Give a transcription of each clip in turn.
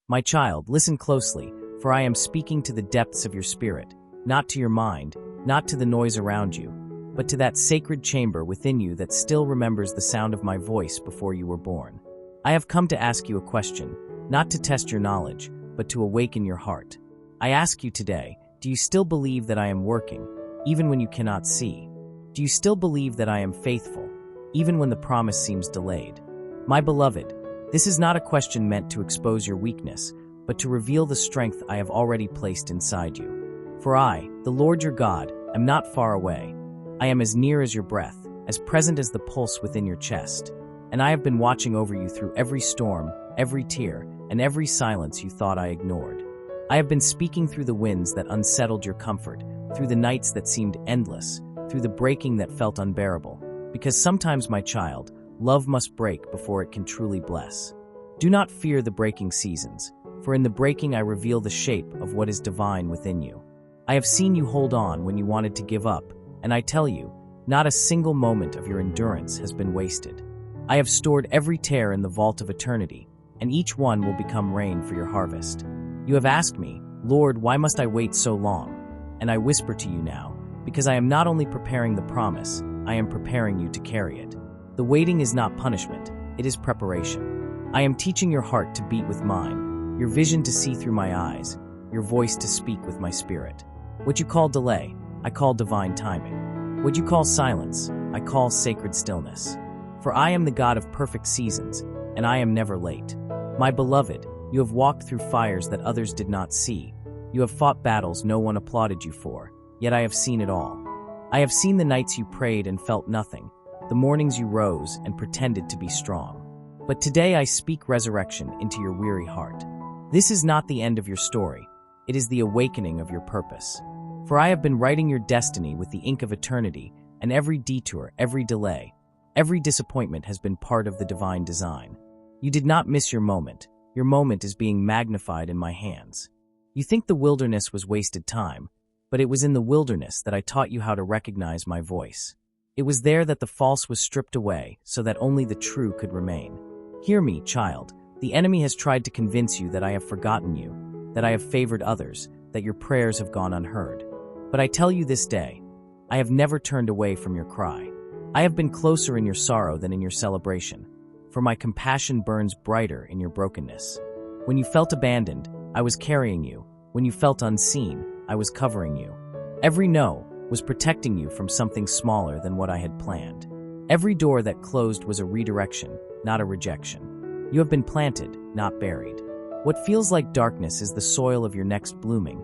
My child, listen closely, for I am speaking to the depths of your spirit, not to your mind, not to the noise around you, but to that sacred chamber within you that still remembers the sound of my voice before you were born. I have come to ask you a question, not to test your knowledge, but to awaken your heart. I ask you today, do you still believe that I am working, even when you cannot see? Do you still believe that I am faithful, even when the promise seems delayed? My beloved, this is not a question meant to expose your weakness, but to reveal the strength I have already placed inside you. For I, the Lord your God, am not far away. I am as near as your breath, as present as the pulse within your chest. And I have been watching over you through every storm, every tear, and every silence you thought I ignored. I have been speaking through the winds that unsettled your comfort, through the nights that seemed endless, through the breaking that felt unbearable. Because sometimes, my child, love must break before it can truly bless. Do not fear the breaking seasons, for in the breaking I reveal the shape of what is divine within you. I have seen you hold on when you wanted to give up, and I tell you, not a single moment of your endurance has been wasted. I have stored every tear in the vault of eternity, and each one will become rain for your harvest. You have asked me, Lord, why must I wait so long? And I whisper to you now, because I am not only preparing the promise, I am preparing you to carry it. The waiting is not punishment, it is preparation. I am teaching your heart to beat with mine, your vision to see through my eyes, your voice to speak with my spirit. What you call delay, I call divine timing. What you call silence, I call sacred stillness. For I am the God of perfect seasons, and I am never late. My beloved, you have walked through fires that others did not see. You have fought battles no one applauded you for, yet I have seen it all. I have seen the nights you prayed and felt nothing, the mornings you rose and pretended to be strong. But today I speak resurrection into your weary heart. This is not the end of your story. It is the awakening of your purpose. For I have been writing your destiny with the ink of eternity, and every detour, every delay, every disappointment has been part of the divine design. You did not miss your moment. Your moment is being magnified in my hands. You think the wilderness was wasted time, but it was in the wilderness that I taught you how to recognize my voice. It was there that the false was stripped away so that only the true could remain. Hear me, child. The enemy has tried to convince you that I have forgotten you, that I have favored others, that your prayers have gone unheard. But I tell you this day, I have never turned away from your cry. I have been closer in your sorrow than in your celebration, for my compassion burns brighter in your brokenness. When you felt abandoned, I was carrying you. When you felt unseen, I was covering you. Every no was protecting you from something smaller than what I had planned. Every door that closed was a redirection, not a rejection. You have been planted, not buried. What feels like darkness is the soil of your next blooming,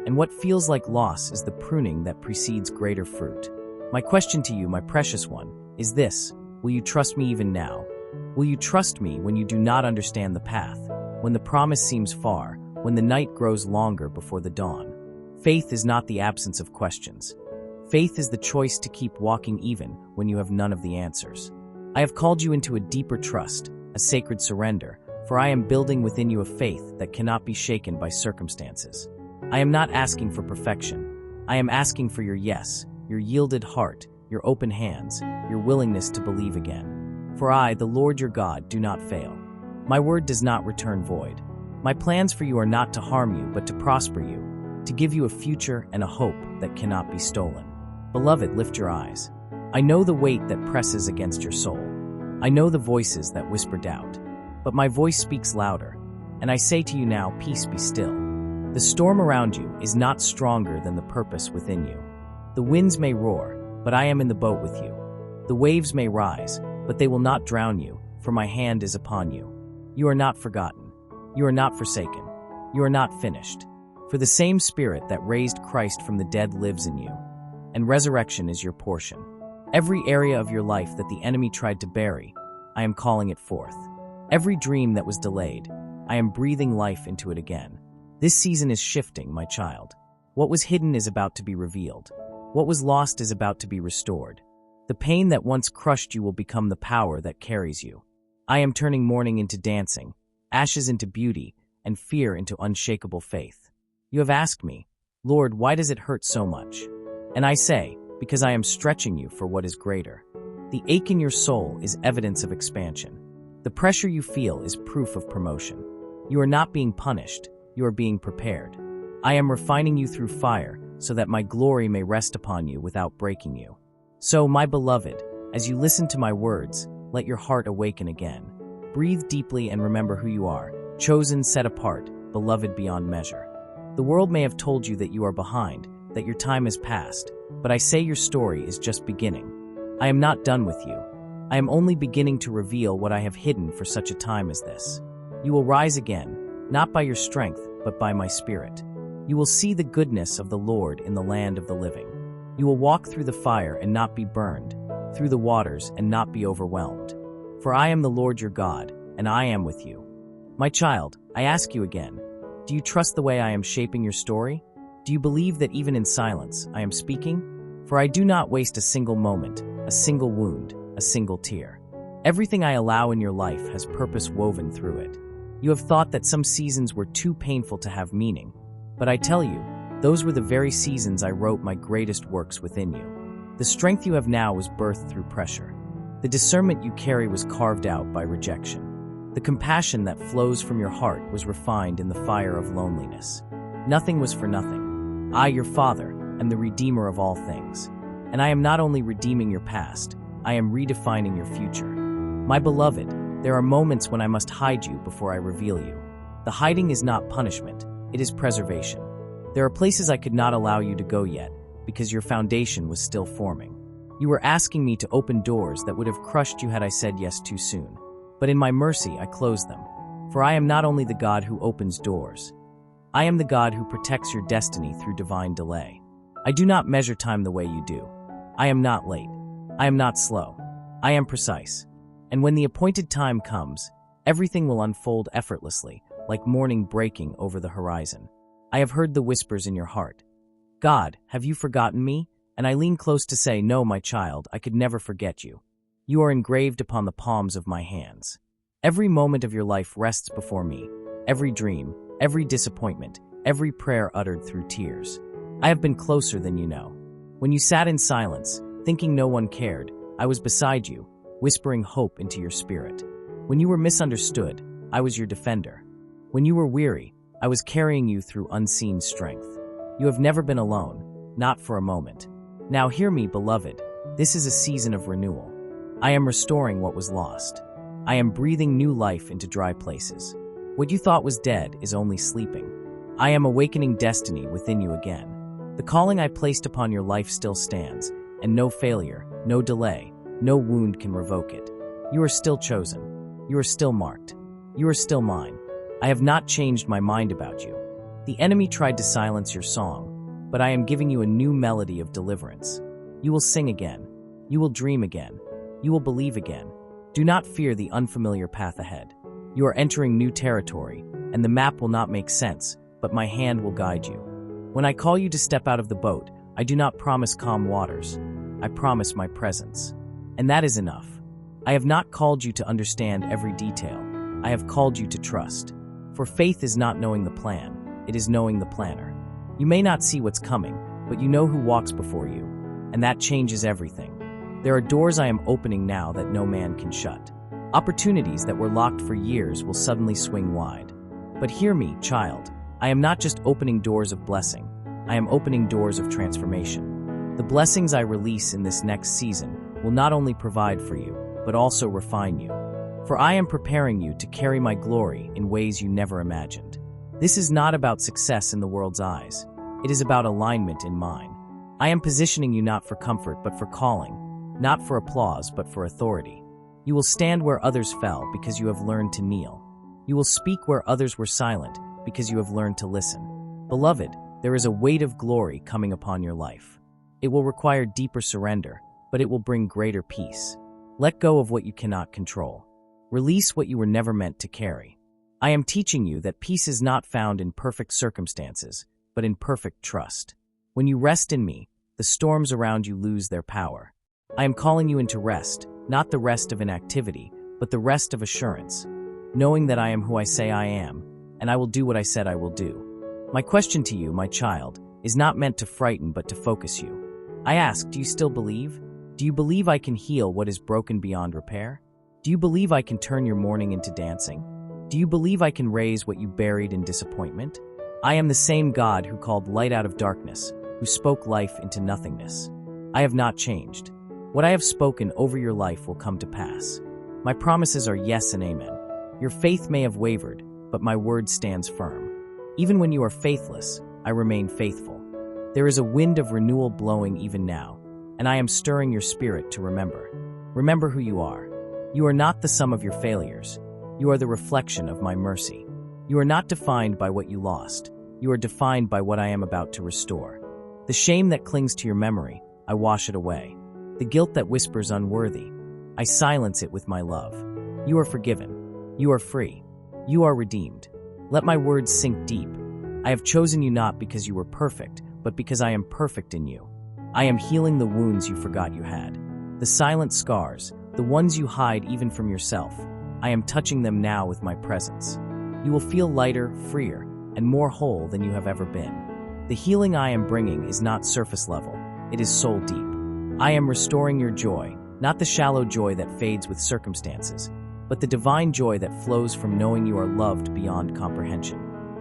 and what feels like loss is the pruning that precedes greater fruit. My question to you, my precious one, is this: will you trust me even now? Will you trust me when you do not understand the path, when the promise seems far, when the night grows longer before the dawn? Faith is not the absence of questions. Faith is the choice to keep walking even when you have none of the answers. I have called you into a deeper trust, a sacred surrender, for I am building within you a faith that cannot be shaken by circumstances. I am not asking for perfection. I am asking for your yes, your yielded heart, your open hands, your willingness to believe again. For I, the Lord your God, do not fail. My word does not return void. My plans for you are not to harm you, but to prosper you, to give you a future and a hope that cannot be stolen. Beloved, lift your eyes. I know the weight that presses against your soul. I know the voices that whisper doubt. But my voice speaks louder, and I say to you now, peace, be still. The storm around you is not stronger than the purpose within you. The winds may roar, but I am in the boat with you. The waves may rise, but they will not drown you, for my hand is upon you. You are not forgotten. You are not forsaken. You are not finished. For the same Spirit that raised Christ from the dead lives in you, and resurrection is your portion. Every area of your life that the enemy tried to bury, I am calling it forth. Every dream that was delayed, I am breathing life into it again. This season is shifting, my child. What was hidden is about to be revealed. What was lost is about to be restored. The pain that once crushed you will become the power that carries you. I am turning mourning into dancing, ashes into beauty, and fear into unshakable faith. You have asked me, Lord, why does it hurt so much? And I say, because I am stretching you for what is greater. The ache in your soul is evidence of expansion. The pressure you feel is proof of promotion. You are not being punished, you are being prepared. I am refining you through fire, so that my glory may rest upon you without breaking you. So, my beloved, as you listen to my words, let your heart awaken again. Breathe deeply and remember who you are, chosen, set apart, beloved beyond measure. The world may have told you that you are behind, that your time is past, but I say your story is just beginning. I am not done with you. I am only beginning to reveal what I have hidden for such a time as this. You will rise again, not by your strength, but by my Spirit. You will see the goodness of the Lord in the land of the living. You will walk through the fire and not be burned, through the waters and not be overwhelmed. For I am the Lord your God, and I am with you. My child, I ask you again, do you trust the way I am shaping your story? Do you believe that even in silence, I am speaking? For I do not waste a single moment, a single wound, a single tear. Everything I allow in your life has purpose woven through it. You have thought that some seasons were too painful to have meaning, but I tell you, those were the very seasons I wrote my greatest works within you. The strength you have now was birthed through pressure. The discernment you carry was carved out by rejection. The compassion that flows from your heart was refined in the fire of loneliness. Nothing was for nothing. I, your Father, am the Redeemer of all things. And I am not only redeeming your past, I am redefining your future. My beloved, there are moments when I must hide you before I reveal you. The hiding is not punishment, it is preservation. There are places I could not allow you to go yet, because your foundation was still forming. You were asking me to open doors that would have crushed you had I said yes too soon. But in my mercy I closed them. For I am not only the God who opens doors. I am the God who protects your destiny through divine delay. I do not measure time the way you do. I am not late. I am not slow. I am precise. And when the appointed time comes, everything will unfold effortlessly, like morning breaking over the horizon. I have heard the whispers in your heart. God, have you forgotten me? And I lean close to say, no, my child, I could never forget you. You are engraved upon the palms of my hands. Every moment of your life rests before me. Every dream, every disappointment, every prayer uttered through tears. I have been closer than you know. When you sat in silence, thinking no one cared, I was beside you, whispering hope into your spirit. When you were misunderstood, I was your defender. When you were weary, I was carrying you through unseen strength. You have never been alone, not for a moment. Now hear me, beloved. This is a season of renewal. I am restoring what was lost. I am breathing new life into dry places. What you thought was dead is only sleeping. I am awakening destiny within you again. The calling I placed upon your life still stands, and no failure, no delay, no wound can revoke it. You are still chosen. You are still marked. You are still mine. I have not changed my mind about you. The enemy tried to silence your song, but I am giving you a new melody of deliverance. You will sing again. You will dream again. You will believe again. Do not fear the unfamiliar path ahead. You are entering new territory, and the map will not make sense, but my hand will guide you. When I call you to step out of the boat, I do not promise calm waters. I promise my presence. And that is enough. I have not called you to understand every detail. I have called you to trust. For faith is not knowing the plan, it is knowing the planner. You may not see what's coming, but you know who walks before you, and that changes everything. There are doors I am opening now that no man can shut. Opportunities that were locked for years will suddenly swing wide. But hear me, child, I am not just opening doors of blessing, I am opening doors of transformation. The blessings I release in this next season will not only provide for you, but also refine you. For I am preparing you to carry my glory in ways you never imagined. This is not about success in the world's eyes. It is about alignment in mine. I am positioning you not for comfort, but for calling, not for applause, but for authority. You will stand where others fell because you have learned to kneel. You will speak where others were silent because you have learned to listen. Beloved, there is a weight of glory coming upon your life. It will require deeper surrender, but it will bring greater peace. Let go of what you cannot control. Release what you were never meant to carry. I am teaching you that peace is not found in perfect circumstances, but in perfect trust. When you rest in me, the storms around you lose their power. I am calling you into rest, not the rest of inactivity, but the rest of assurance, knowing that I am who I say I am, and I will do what I said I will do. My question to you, my child, is not meant to frighten but to focus you. I ask, do you still believe? Do you believe I can heal what is broken beyond repair? Do you believe I can turn your mourning into dancing? Do you believe I can raise what you buried in disappointment? I am the same God who called light out of darkness, who spoke life into nothingness. I have not changed. What I have spoken over your life will come to pass. My promises are yes and amen. Your faith may have wavered, but my word stands firm. Even when you are faithless, I remain faithful. There is a wind of renewal blowing even now, and I am stirring your spirit to remember. Remember who you are. You are not the sum of your failures. You are the reflection of my mercy. You are not defined by what you lost. You are defined by what I am about to restore. The shame that clings to your memory, I wash it away. The guilt that whispers unworthy, I silence it with my love. You are forgiven. You are free. You are redeemed. Let my words sink deep. I have chosen you not because you were perfect, but because I am perfect in you. I am healing the wounds you forgot you had. The silent scars, the ones you hide even from yourself. I am touching them now with my presence. You will feel lighter, freer, and more whole than you have ever been. The healing I am bringing is not surface level. It is soul deep. I am restoring your joy, not the shallow joy that fades with circumstances, but the divine joy that flows from knowing you are loved beyond comprehension.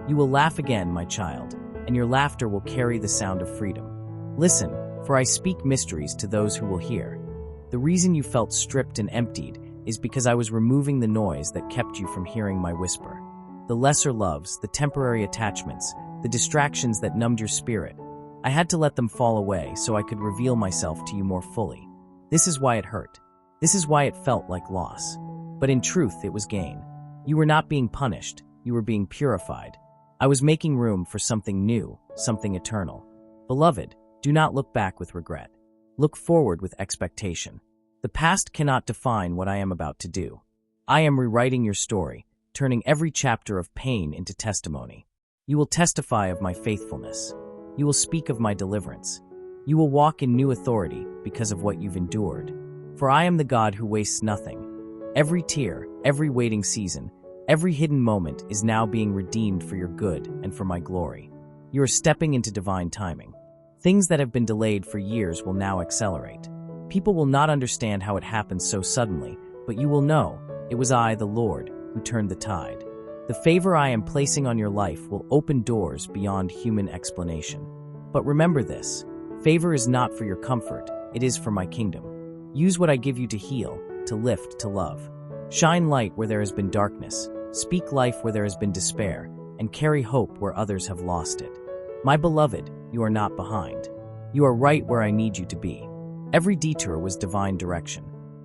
You will laugh again, my child, and your laughter will carry the sound of freedom. Listen, for I speak mysteries to those who will hear. The reason you felt stripped and emptied is because I was removing the noise that kept you from hearing my whisper. The lesser loves, the temporary attachments, the distractions that numbed your spirit, I had to let them fall away so I could reveal myself to you more fully. This is why it hurt. This is why it felt like loss. But in truth, it was gain. You were not being punished. You were being purified. I was making room for something new, something eternal. Beloved, do not look back with regret. Look forward with expectation. The past cannot define what I am about to do. I am rewriting your story, turning every chapter of pain into testimony. You will testify of my faithfulness. You will speak of my deliverance. You will walk in new authority because of what you've endured. For I am the God who wastes nothing. Every tear, every waiting season, every hidden moment is now being redeemed for your good and for my glory. You are stepping into divine timing. Things that have been delayed for years will now accelerate. People will not understand how it happened so suddenly, but you will know it was I, the Lord, who turned the tide. The favor I am placing on your life will open doors beyond human explanation. But remember this. Favor is not for your comfort, it is for my kingdom. Use what I give you to heal, to lift, to love. Shine light where there has been darkness, speak life where there has been despair, and carry hope where others have lost it. My beloved, you are not behind. You are right where I need you to be. Every detour was divine direction.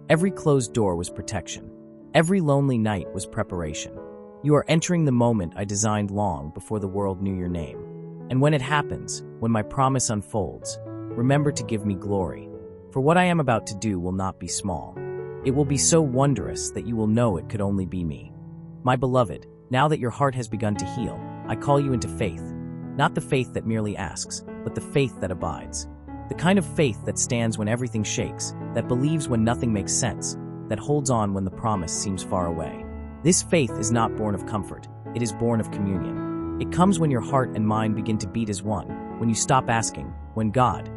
Every closed door was protection. Every lonely night was preparation. You are entering the moment I designed long before the world knew your name. And when it happens, when my promise unfolds, remember to give me glory. For what I am about to do will not be small. It will be so wondrous that you will know it could only be me. My beloved, now that your heart has begun to heal, I call you into faith. Not the faith that merely asks, but the faith that abides. The kind of faith that stands when everything shakes, that believes when nothing makes sense, that holds on when the promise seems far away. This faith is not born of comfort, it is born of communion. It comes when your heart and mind begin to beat as one, when you stop asking, when God,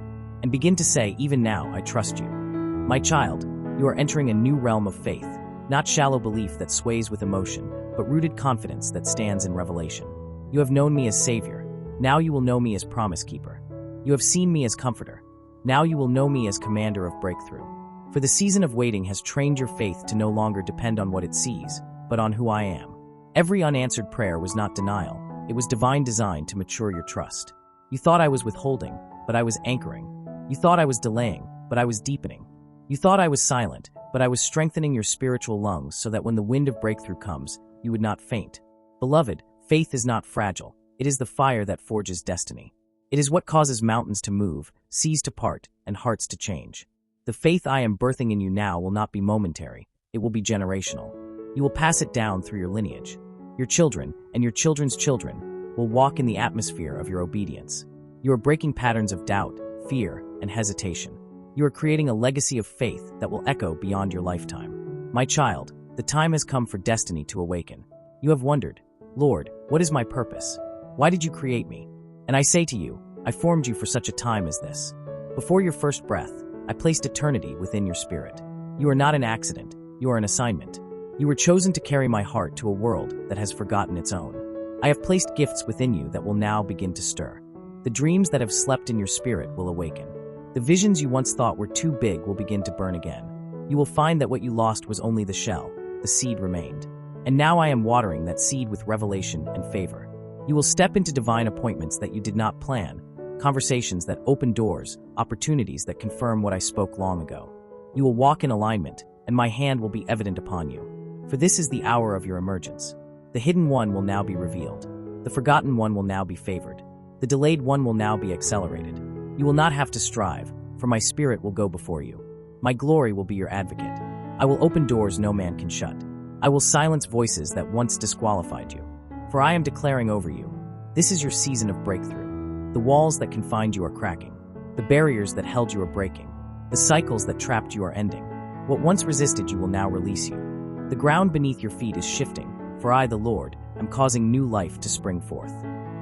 and begin to say, even now, I trust you. My child, you are entering a new realm of faith, not shallow belief that sways with emotion, but rooted confidence that stands in revelation. You have known me as Savior. Now you will know me as Promise Keeper. You have seen me as Comforter. Now you will know me as Commander of Breakthrough. For the season of waiting has trained your faith to no longer depend on what it sees, but on who I am. Every unanswered prayer was not denial. It was divine design to mature your trust. You thought I was withholding, but I was anchoring. You thought I was delaying, but I was deepening. You thought I was silent, but I was strengthening your spiritual lungs so that when the wind of breakthrough comes, you would not faint. Beloved, faith is not fragile. It is the fire that forges destiny. It is what causes mountains to move, seas to part, and hearts to change. The faith I am birthing in you now will not be momentary. It will be generational. You will pass it down through your lineage. Your children and your children's children will walk in the atmosphere of your obedience. You are breaking patterns of doubt, fear, and hesitation. You are creating a legacy of faith that will echo beyond your lifetime. My child, the time has come for destiny to awaken. You have wondered, Lord, what is my purpose? Why did you create me? And I say to you, I formed you for such a time as this. Before your first breath, I placed eternity within your spirit. You are not an accident, you are an assignment. You were chosen to carry my heart to a world that has forgotten its own. I have placed gifts within you that will now begin to stir. The dreams that have slept in your spirit will awaken. The visions you once thought were too big will begin to burn again. You will find that what you lost was only the shell, the seed remained. And now I am watering that seed with revelation and favor. You will step into divine appointments that you did not plan, conversations that open doors, opportunities that confirm what I spoke long ago. You will walk in alignment, and my hand will be evident upon you. For this is the hour of your emergence. The hidden one will now be revealed. The forgotten one will now be favored. The delayed one will now be accelerated. You will not have to strive, for my spirit will go before you. My glory will be your advocate. I will open doors no man can shut. I will silence voices that once disqualified you. For I am declaring over you, this is your season of breakthrough. The walls that confined you are cracking. The barriers that held you are breaking. The cycles that trapped you are ending. What once resisted you will now release you. The ground beneath your feet is shifting, for I, the Lord, am causing new life to spring forth.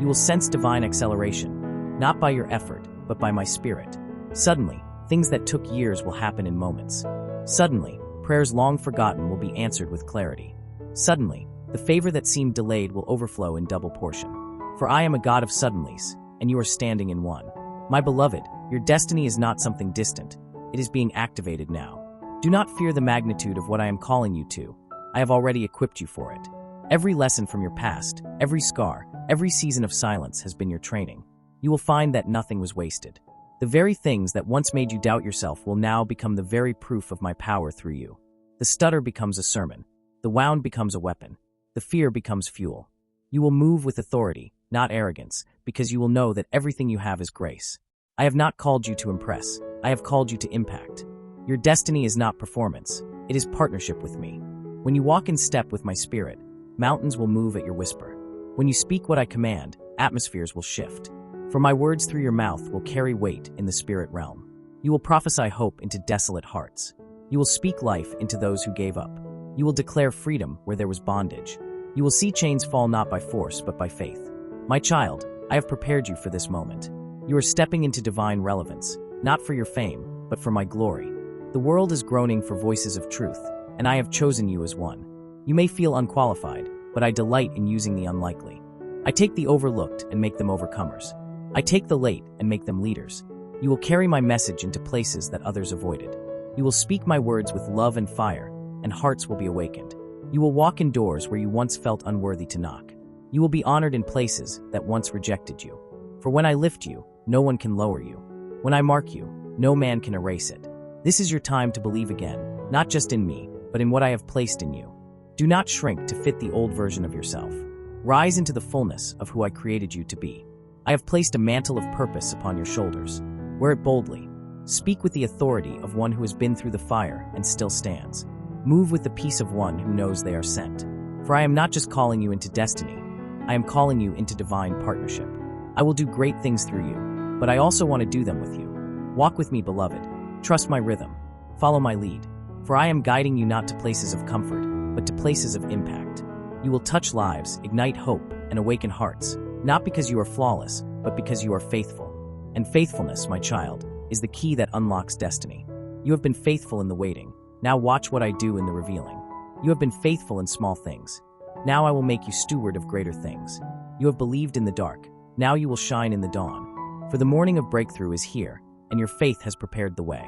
You will sense divine acceleration, not by your effort, but by my spirit. Suddenly, things that took years will happen in moments. Suddenly, prayers long forgotten will be answered with clarity. Suddenly, the favor that seemed delayed will overflow in double portion. For I am a God of suddenlies, and you are standing in one. My beloved, your destiny is not something distant. It is being activated now. Do not fear the magnitude of what I am calling you to. I have already equipped you for it. Every lesson from your past, every scar, every season of silence has been your training. You will find that nothing was wasted. The very things that once made you doubt yourself will now become the very proof of my power through you. The stutter becomes a sermon. The wound becomes a weapon. The fear becomes fuel. You will move with authority, not arrogance, because you will know that everything you have is grace. I have not called you to impress. I have called you to impact. Your destiny is not performance. It is partnership with me. When you walk in step with my spirit, mountains will move at your whisper. When you speak what I command, atmospheres will shift. For my words through your mouth will carry weight in the spirit realm. You will prophesy hope into desolate hearts. You will speak life into those who gave up. You will declare freedom where there was bondage. You will see chains fall not by force but by faith. My child, I have prepared you for this moment. You are stepping into divine relevance, not for your fame, but for my glory. The world is groaning for voices of truth, and I have chosen you as one. You may feel unqualified, but I delight in using the unlikely. I take the overlooked and make them overcomers. I take the late and make them leaders. You will carry my message into places that others avoided. You will speak my words with love and fire, and hearts will be awakened. You will walk in doors where you once felt unworthy to knock. You will be honored in places that once rejected you. For when I lift you, no one can lower you. When I mark you, no man can erase it. This is your time to believe again, not just in me, but in what I have placed in you. Do not shrink to fit the old version of yourself. Rise into the fullness of who I created you to be. I have placed a mantle of purpose upon your shoulders. Wear it boldly. Speak with the authority of one who has been through the fire and still stands. Move with the peace of one who knows they are sent. For I am not just calling you into destiny. I am calling you into divine partnership. I will do great things through you, but I also want to do them with you. Walk with me, beloved. Trust my rhythm. Follow my lead. For I am guiding you not to places of comfort, but to places of impact. You will touch lives, ignite hope, and awaken hearts, not because you are flawless, but because you are faithful. And faithfulness, my child, is the key that unlocks destiny. You have been faithful in the waiting. Now watch what I do in the revealing. You have been faithful in small things. Now I will make you steward of greater things. You have believed in the dark. Now you will shine in the dawn. For the morning of breakthrough is here, and your faith has prepared the way.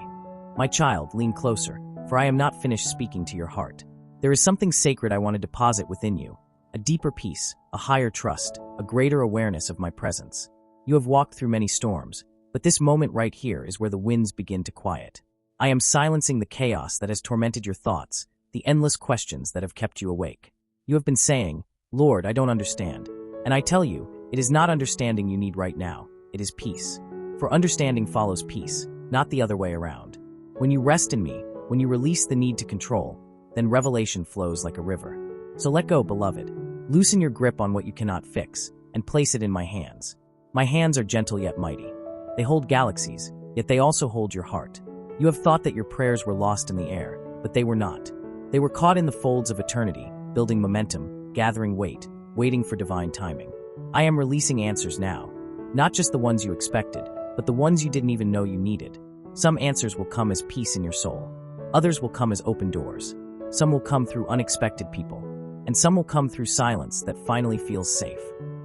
My child, lean closer, for I am not finished speaking to your heart. There is something sacred I want to deposit within you, a deeper peace, a higher trust, a greater awareness of my presence. You have walked through many storms, but this moment right here is where the winds begin to quiet. I am silencing the chaos that has tormented your thoughts, the endless questions that have kept you awake. You have been saying, Lord, I don't understand. And I tell you, it is not understanding you need right now, it is peace. For understanding follows peace, not the other way around. When you rest in me, when you release the need to control, then revelation flows like a river. So let go, beloved. Loosen your grip on what you cannot fix, and place it in my hands. My hands are gentle yet mighty. They hold galaxies, yet they also hold your heart. You have thought that your prayers were lost in the air, but they were not. They were caught in the folds of eternity, building momentum, gathering weight, waiting for divine timing. I am releasing answers now, not just the ones you expected, but the ones you didn't even know you needed. Some answers will come as peace in your soul. Others will come as open doors. Some will come through unexpected people, and some will come through silence that finally feels safe.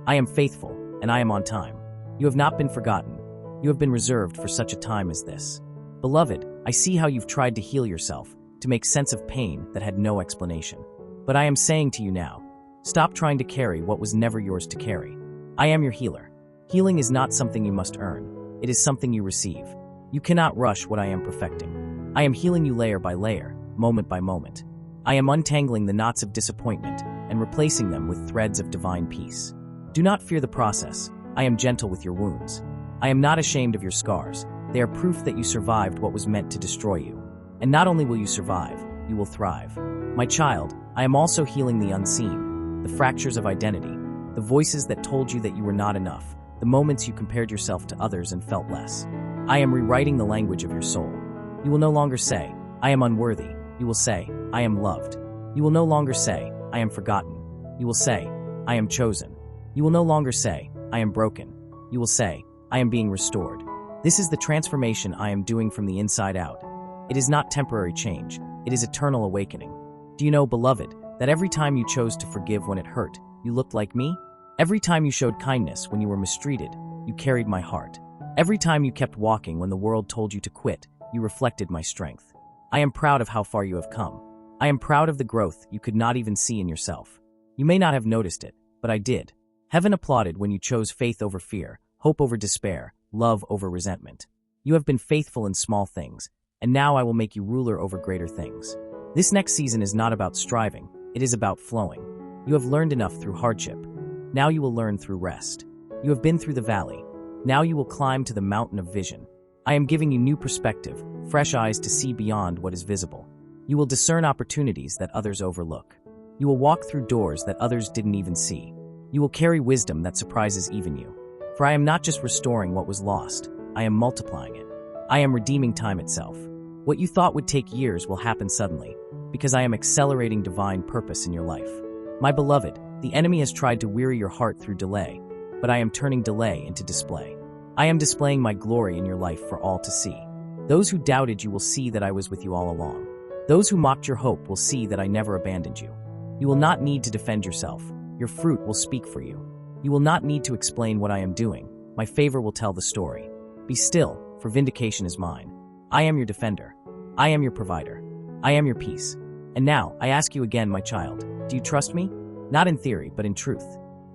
I am faithful, and I am on time. You have not been forgotten. You have been reserved for such a time as this. Beloved, I see how you've tried to heal yourself, to make sense of pain that had no explanation. But I am saying to you now, stop trying to carry what was never yours to carry. I am your healer. Healing is not something you must earn. It is something you receive. You cannot rush what I am perfecting. I am healing you layer by layer, moment by moment. I am untangling the knots of disappointment and replacing them with threads of divine peace. Do not fear the process. I am gentle with your wounds. I am not ashamed of your scars. They are proof that you survived what was meant to destroy you. And not only will you survive, you will thrive. My child, I am also healing the unseen, the fractures of identity, the voices that told you that you were not enough, the moments you compared yourself to others and felt less. I am rewriting the language of your soul. You will no longer say, I am unworthy. You will say, I am loved. You will no longer say, I am forgotten. You will say, I am chosen. You will no longer say, I am broken. You will say, I am being restored. This is the transformation I am doing from the inside out. It is not temporary change. It is eternal awakening. Do you know, beloved, that every time you chose to forgive when it hurt, you looked like me? Every time you showed kindness when you were mistreated, you carried my heart. Every time you kept walking when the world told you to quit, you reflected my strength. I am proud of how far you have come. I am proud of the growth you could not even see in yourself. You may not have noticed it, but I did. Heaven applauded when you chose faith over fear, hope over despair, love over resentment. You have been faithful in small things, and now I will make you ruler over greater things. This next season is not about striving, it is about flowing. You have learned enough through hardship. Now you will learn through rest. You have been through the valley. Now you will climb to the mountain of vision. I am giving you new perspective, fresh eyes to see beyond what is visible. You will discern opportunities that others overlook. You will walk through doors that others didn't even see. You will carry wisdom that surprises even you. For I am not just restoring what was lost, I am multiplying it. I am redeeming time itself. What you thought would take years will happen suddenly, because I am accelerating divine purpose in your life. My beloved, the enemy has tried to weary your heart through delay, but I am turning delay into display. I am displaying my glory in your life for all to see. Those who doubted you will see that I was with you all along. Those who mocked your hope will see that I never abandoned you. You will not need to defend yourself. Your fruit will speak for you. You will not need to explain what I am doing. My favor will tell the story. Be still, for vindication is mine. I am your defender. I am your provider. I am your peace. And now, I ask you again, my child, do you trust me? Not in theory, but in truth.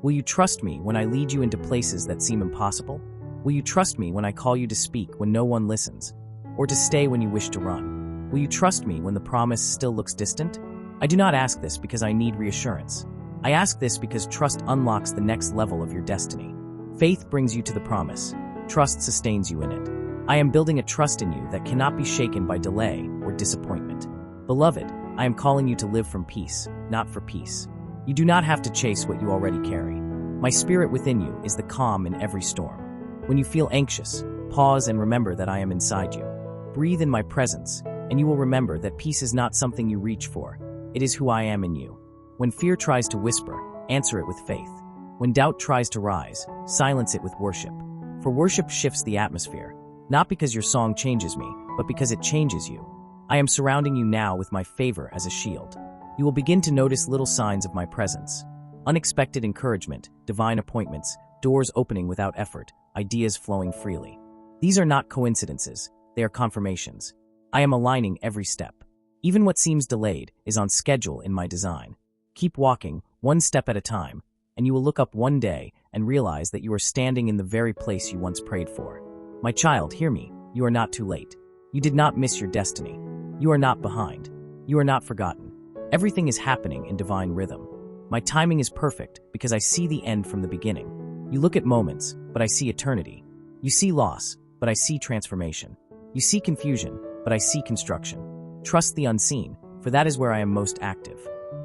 Will you trust me when I lead you into places that seem impossible? Will you trust me when I call you to speak when no one listens, or to stay when you wish to run? Will you trust me when the promise still looks distant? I do not ask this because I need reassurance. I ask this because trust unlocks the next level of your destiny. Faith brings you to the promise. Trust sustains you in it. I am building a trust in you that cannot be shaken by delay or disappointment. Beloved, I am calling you to live from peace, not for peace. You do not have to chase what you already carry. My spirit within you is the calm in every storm. When you feel anxious, pause and remember that I am inside you. Breathe in my presence, and you will remember that peace is not something you reach for. It is who I am in you. When fear tries to whisper, answer it with faith. When doubt tries to rise, silence it with worship. For worship shifts the atmosphere, not because your song changes me, but because it changes you. I am surrounding you now with my favor as a shield. You will begin to notice little signs of my presence. Unexpected encouragement, divine appointments, doors opening without effort, ideas flowing freely. These are not coincidences, they are confirmations. I am aligning every step. Even what seems delayed is on schedule in my design. Keep walking, one step at a time, and you will look up one day and realize that you are standing in the very place you once prayed for. My child, hear me. You are not too late. You did not miss your destiny. You are not behind. You are not forgotten. Everything is happening in divine rhythm. My timing is perfect because I see the end from the beginning. You look at moments, but I see eternity. You see loss, but I see transformation. You see confusion, but I see construction. Trust the unseen, for that is where I am most active.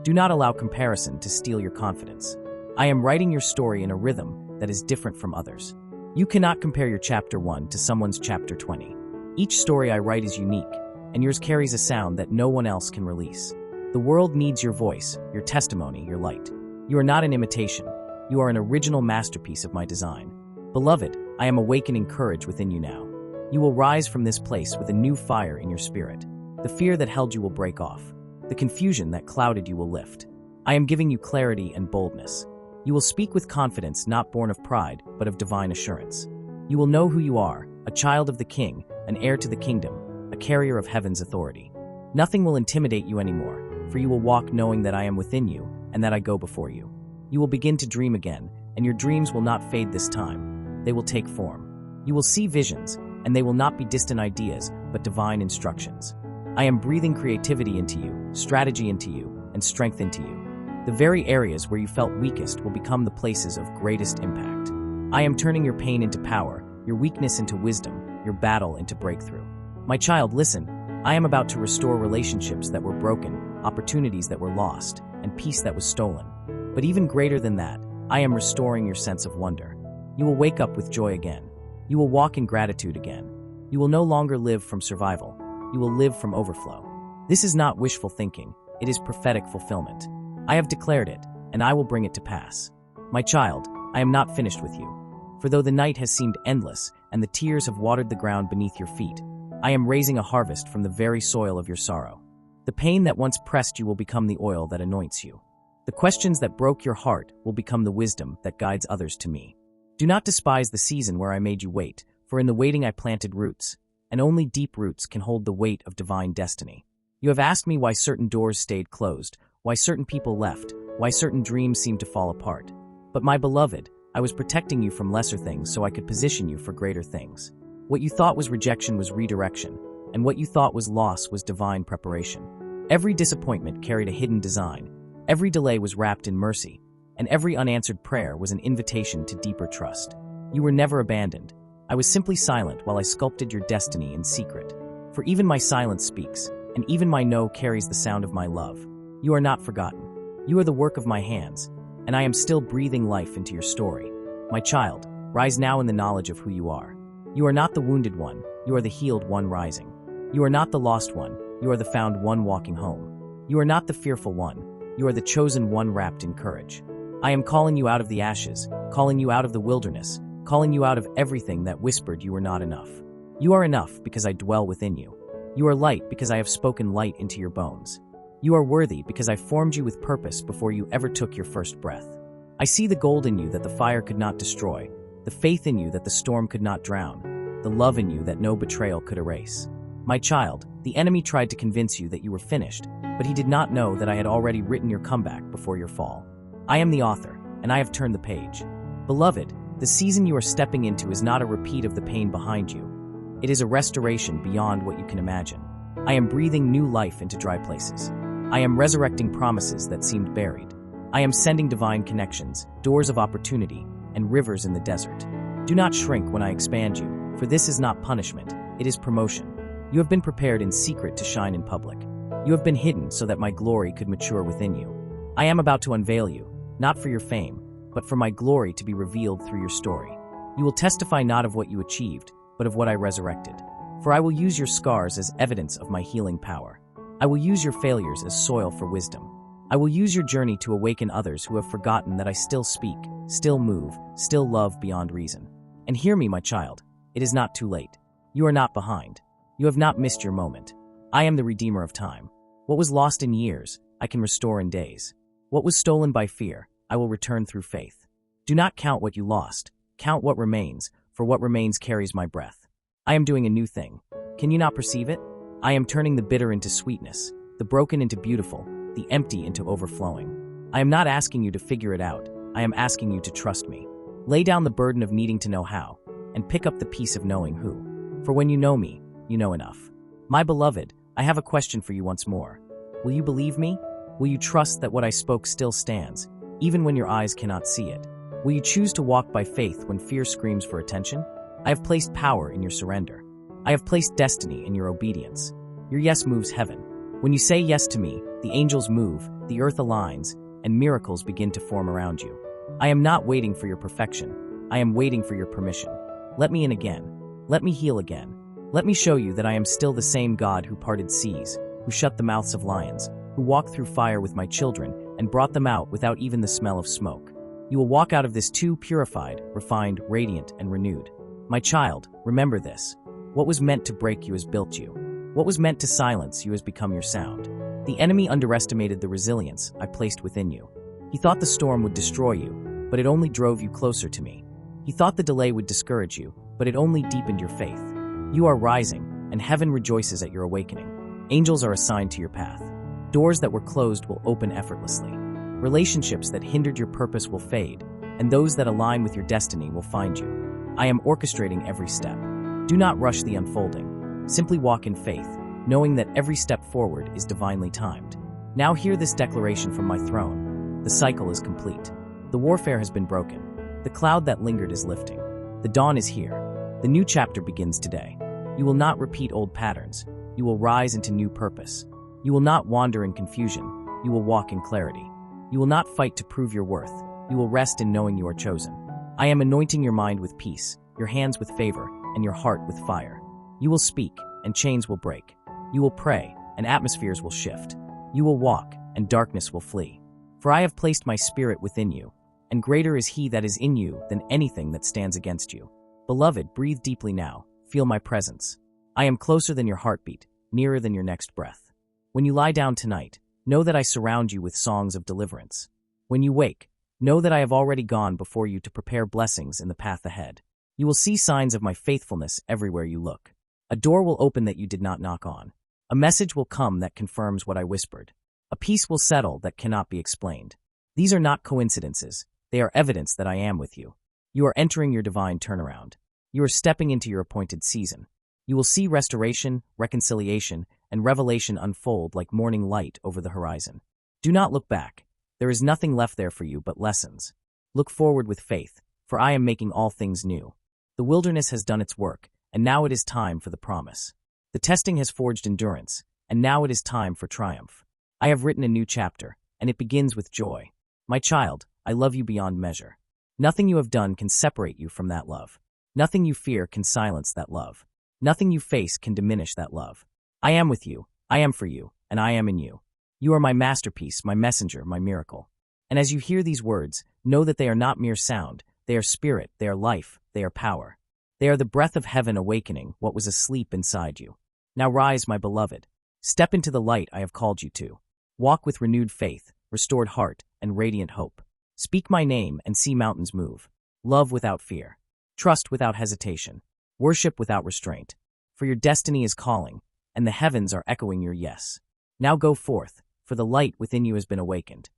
Do not allow comparison to steal your confidence. I am writing your story in a rhythm that is different from others. You cannot compare your chapter 1 to someone's chapter 20. Each story I write is unique, and yours carries a sound that no one else can release. The world needs your voice, your testimony, your light. You are not an imitation. You are an original masterpiece of my design. Beloved, I am awakening courage within you now. You will rise from this place with a new fire in your spirit. The fear that held you will break off. The confusion that clouded you will lift. I am giving you clarity and boldness. You will speak with confidence not born of pride, but of divine assurance. You will know who you are, a child of the King, an heir to the kingdom, a carrier of heaven's authority. Nothing will intimidate you anymore, for you will walk knowing that I am within you and that I go before you. You will begin to dream again, and your dreams will not fade this time. They will take form. You will see visions, and they will not be distant ideas, but divine instructions. I am breathing creativity into you, strategy into you, and strength into you. The very areas where you felt weakest will become the places of greatest impact. I am turning your pain into power, your weakness into wisdom, your battle into breakthrough. My child, listen. I am about to restore relationships that were broken, opportunities that were lost, and peace that was stolen. But even greater than that, I am restoring your sense of wonder. You will wake up with joy again. You will walk in gratitude again. You will no longer live from survival. You will live from overflow. This is not wishful thinking. It is prophetic fulfillment. I have declared it, and I will bring it to pass. My child, I am not finished with you. For though the night has seemed endless and the tears have watered the ground beneath your feet, I am raising a harvest from the very soil of your sorrow. The pain that once pressed you will become the oil that anoints you. The questions that broke your heart will become the wisdom that guides others to me. Do not despise the season where I made you wait, for in the waiting I planted roots, and only deep roots can hold the weight of divine destiny. You have asked me why certain doors stayed closed, why certain people left, why certain dreams seemed to fall apart. But my beloved, I was protecting you from lesser things so I could position you for greater things. What you thought was rejection was redirection, and what you thought was loss was divine preparation. Every disappointment carried a hidden design, every delay was wrapped in mercy, and every unanswered prayer was an invitation to deeper trust. You were never abandoned. I was simply silent while I sculpted your destiny in secret. For even my silence speaks, and even my no carries the sound of my love. You are not forgotten. You are the work of my hands, and I am still breathing life into your story. My child, rise now in the knowledge of who you are. You are not the wounded one, you are the healed one rising. You are not the lost one, you are the found one walking home. You are not the fearful one, you are the chosen one wrapped in courage. I am calling you out of the ashes, calling you out of the wilderness, calling you out of everything that whispered you were not enough. You are enough because I dwell within you. You are light because I have spoken light into your bones. You are worthy because I formed you with purpose before you ever took your first breath. I see the gold in you that the fire could not destroy, the faith in you that the storm could not drown, the love in you that no betrayal could erase. My child, the enemy tried to convince you that you were finished, but he did not know that I had already written your comeback before your fall. I am the author, and I have turned the page. Beloved, the season you are stepping into is not a repeat of the pain behind you. It is a restoration beyond what you can imagine. I am breathing new life into dry places. I am resurrecting promises that seemed buried. I am sending divine connections, doors of opportunity, and rivers in the desert. Do not shrink when I expand you, for this is not punishment, it is promotion. You have been prepared in secret to shine in public. You have been hidden so that my glory could mature within you. I am about to unveil you, not for your fame, but for my glory to be revealed through your story. You will testify not of what you achieved, but of what I resurrected. For I will use your scars as evidence of my healing power. I will use your failures as soil for wisdom. I will use your journey to awaken others who have forgotten that I still speak, still move, still love beyond reason. And hear me, my child, it is not too late. You are not behind. You have not missed your moment. I am the Redeemer of time. What was lost in years, I can restore in days. What was stolen by fear, I will return through faith. Do not count what you lost, count what remains, for what remains carries my breath. I am doing a new thing. Can you not perceive it? I am turning the bitter into sweetness, the broken into beautiful, the empty into overflowing. I am not asking you to figure it out, I am asking you to trust me. Lay down the burden of needing to know how, and pick up the peace of knowing who. For when you know me, you know enough. My beloved, I have a question for you once more. Will you believe me? Will you trust that what I spoke still stands, even when your eyes cannot see it? Will you choose to walk by faith when fear screams for attention? I have placed power in your surrender. I have placed destiny in your obedience. Your yes moves heaven. When you say yes to me, the angels move, the earth aligns, and miracles begin to form around you. I am not waiting for your perfection. I am waiting for your permission. Let me in again. Let me heal again. Let me show you that I am still the same God who parted seas, who shut the mouths of lions, who walked through fire with my children and brought them out without even the smell of smoke. You will walk out of this too purified, refined, radiant, and renewed. My child, remember this. What was meant to break you has built you. What was meant to silence you has become your sound. The enemy underestimated the resilience I placed within you. He thought the storm would destroy you, but it only drove you closer to me. He thought the delay would discourage you, but it only deepened your faith. You are rising, and heaven rejoices at your awakening. Angels are assigned to your path. Doors that were closed will open effortlessly. Relationships that hindered your purpose will fade, and those that align with your destiny will find you. I am orchestrating every step. Do not rush the unfolding. Simply walk in faith, knowing that every step forward is divinely timed. Now hear this declaration from my throne. The cycle is complete. The warfare has been broken. The cloud that lingered is lifting. The dawn is here. The new chapter begins today. You will not repeat old patterns. You will rise into new purpose. You will not wander in confusion. You will walk in clarity. You will not fight to prove your worth. You will rest in knowing you are chosen. I am anointing your mind with peace, your hands with favor, and your heart with fire. You will speak, and chains will break. You will pray, and atmospheres will shift. You will walk, and darkness will flee. For I have placed my spirit within you, and greater is he that is in you than anything that stands against you. Beloved, breathe deeply now. Feel my presence. I am closer than your heartbeat, nearer than your next breath. When you lie down tonight, know that I surround you with songs of deliverance. When you wake, know that I have already gone before you to prepare blessings in the path ahead. You will see signs of my faithfulness everywhere you look. A door will open that you did not knock on. A message will come that confirms what I whispered. A peace will settle that cannot be explained. These are not coincidences. They are evidence that I am with you. You are entering your divine turnaround. You are stepping into your appointed season. You will see restoration, reconciliation, and revelation unfold like morning light over the horizon. Do not look back. There is nothing left there for you but lessons. Look forward with faith, for I am making all things new. The wilderness has done its work, and now it is time for the promise. The testing has forged endurance, and now it is time for triumph. I have written a new chapter, and it begins with joy. My child, I love you beyond measure. Nothing you have done can separate you from that love. Nothing you fear can silence that love. Nothing you face can diminish that love. I am with you, I am for you, and I am in you. You are my masterpiece, my messenger, my miracle. And as you hear these words, know that they are not mere sound. They are spirit, they are life, they are power. They are the breath of heaven awakening what was asleep inside you. Now rise, my beloved. Step into the light I have called you to. Walk with renewed faith, restored heart, and radiant hope. Speak my name and see mountains move. Love without fear. Trust without hesitation. Worship without restraint. For your destiny is calling, and the heavens are echoing your yes. Now go forth, for the light within you has been awakened.